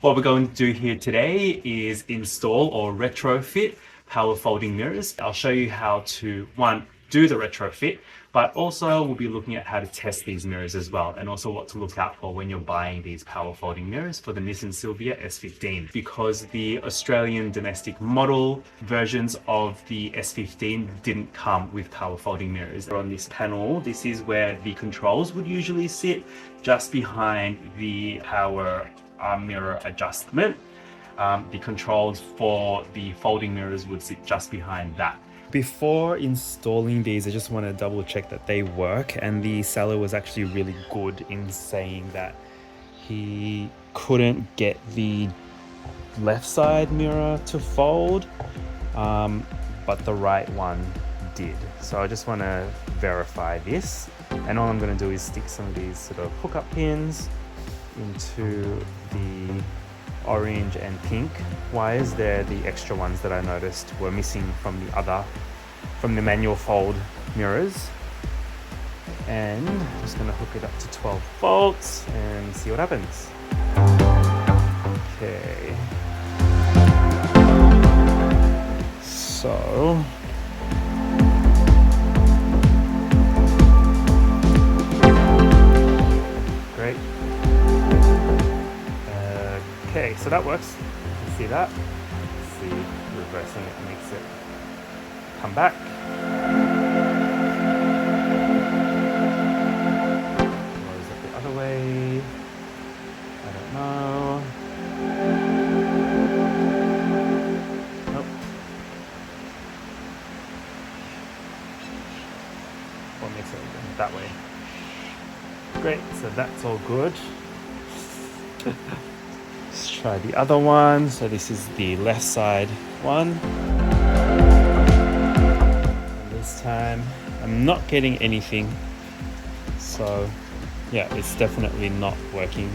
What we're going to do here today is install or retrofit power folding mirrors. I'll show you how to, one, do the retrofit, but also we'll be looking at how to test these mirrors as well, and also what to look out for when you're buying these power folding mirrors for the Nissan Silvia S15. Because the Australian domestic model versions of the S15 didn't come with power folding mirrors. On this panel, this is where the controls would usually sit, just behind the power mirror adjustment. The controls for the folding mirrors would sit just behind that. Before installing these, I just want to double check that they work, and the seller was actually really good in saying that he couldn't get the left side mirror to fold, but the right one did. So I just want to verify this, and all I'm going to do is stick some of these sort of hookup pins into the orange and pink wires. They're the extra ones that I noticed were missing from the manual fold mirrors. And I'm just going to hook it up to 12 volts and see what happens. Okay. So great. Okay, so that works. You can see that. See, reversing it makes it come back. Or is it the other way? I don't know. Nope. What makes it that way? Great, so that's all good. Let's try the other one. So this is the left side one. And this time I'm not getting anything. So yeah, it's definitely not working.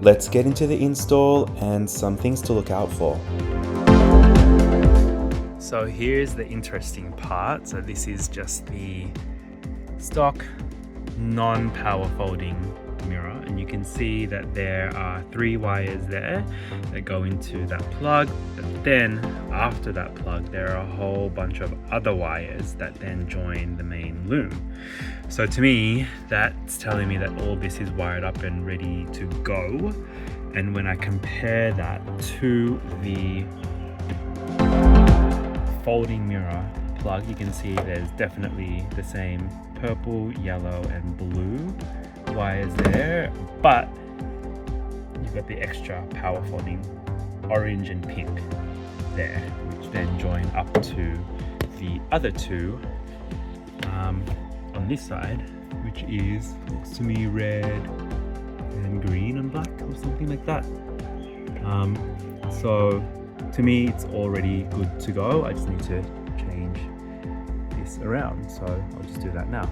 Let's get into the install and some things to look out for. So here's the interesting part. So this is just the stock non-power folding mirror, and you can see that there are 3 wires there that go into that plug, but then after that plug there are a whole bunch of other wires that then join the main loom. So to me, that's telling me that all this is wired up and ready to go. And when I compare that to the folding mirror plug, you can see there's definitely the same purple, yellow and blue wires there, but you've got the extra power folding orange and pink there, which then join up to the other 2 on this side, which is, looks to me, red and green and black or something like that. So to me it's already good to go. I just need to change this around, so I'll just do that now.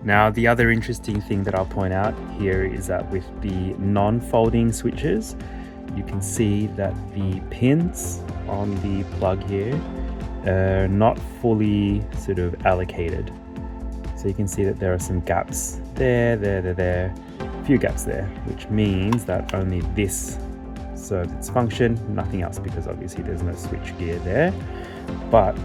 Now, the other interesting thing that I'll point out here is that with the non-folding switches, you can see that the pins on the plug here are not fully sort of allocated. So you can see that there are some gaps there, a few gaps there, which means that only this serves its function, nothing else, because obviously there's no switch gear there. But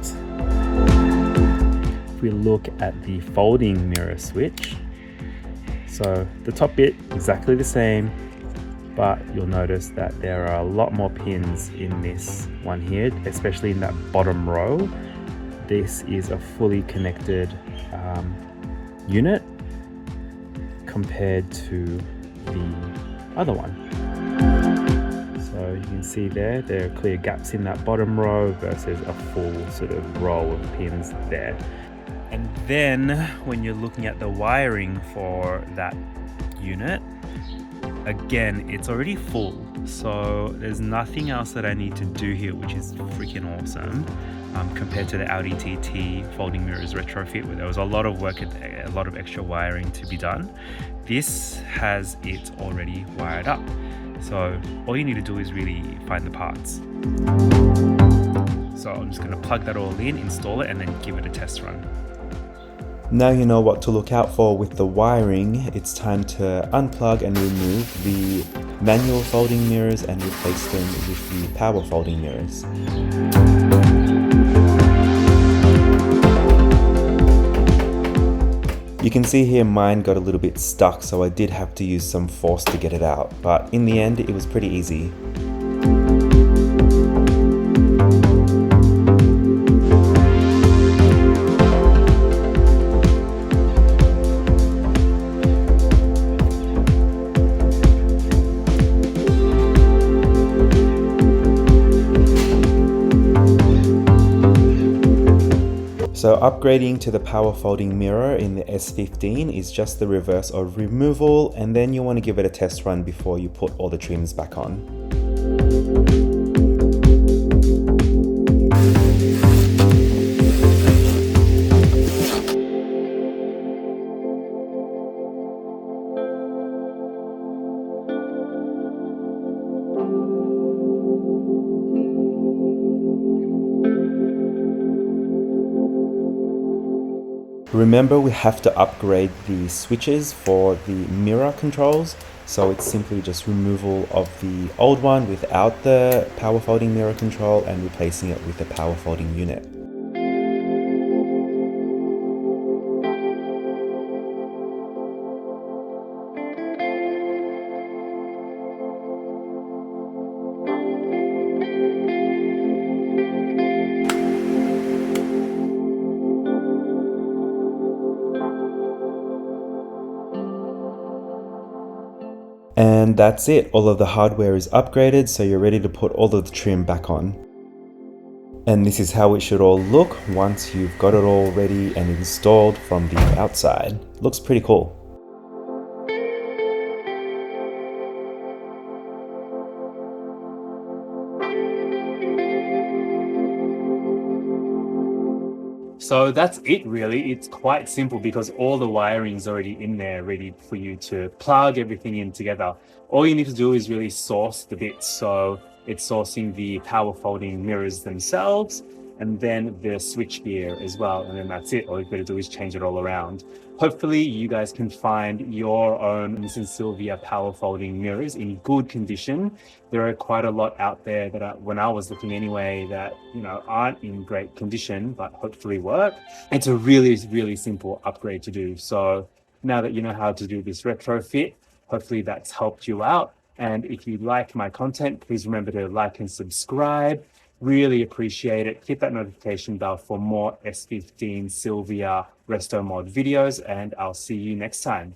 if we look at the folding mirror switch, so the top bit exactly the same, but you'll notice that there are a lot more pins in this one here, especially in that bottom row. This is a fully connected unit compared to the other one. So you can see there are clear gaps in that bottom row versus a full sort of row of pins there. And then when you're looking at the wiring for that unit, again, it's already full. So there's nothing else that I need to do here, which is freaking awesome, compared to the Audi TT folding mirrors retrofit, where there was a lot of work, a lot of extra wiring to be done. This has it already wired up. So all you need to do is really find the parts. So I'm just going to plug that all in, install it, and then give it a test run. Now you know what to look out for with the wiring. It's time to unplug and remove the manual folding mirrors and replace them with the power folding mirrors. You can see here mine got a little bit stuck, so I did have to use some force to get it out, but in the end it was pretty easy. So upgrading to the power folding mirror in the S15 is just the reverse of removal, and then you want to give it a test run before you put all the trims back on. Remember, we have to upgrade the switches for the mirror controls, so it's simply just removal of the old one without the power folding mirror control and replacing it with the power folding unit. And that's it, all of the hardware is upgraded, so you're ready to put all of the trim back on. And this is how it should all look once you've got it all ready and installed from the outside. Looks pretty cool. So that's it really. It's quite simple because all the wiring's already in there ready for you to plug everything in together. All you need to do is really source the bits. So it's sourcing the power folding mirrors themselves and then the switch gear as well. And then that's it. All you've got to do is change it all around. Hopefully you guys can find your own Nissan Silvia power folding mirrors in good condition. There are quite a lot out there that when I was looking anyway, that, you know, aren't in great condition, but hopefully work. It's a really, really simple upgrade to do. So now that you know how to do this retrofit, hopefully that's helped you out. And if you like my content, please remember to like and subscribe. Really appreciate it. Hit that notification bell for more S15 Silvia Resto Mod videos, and I'll see you next time.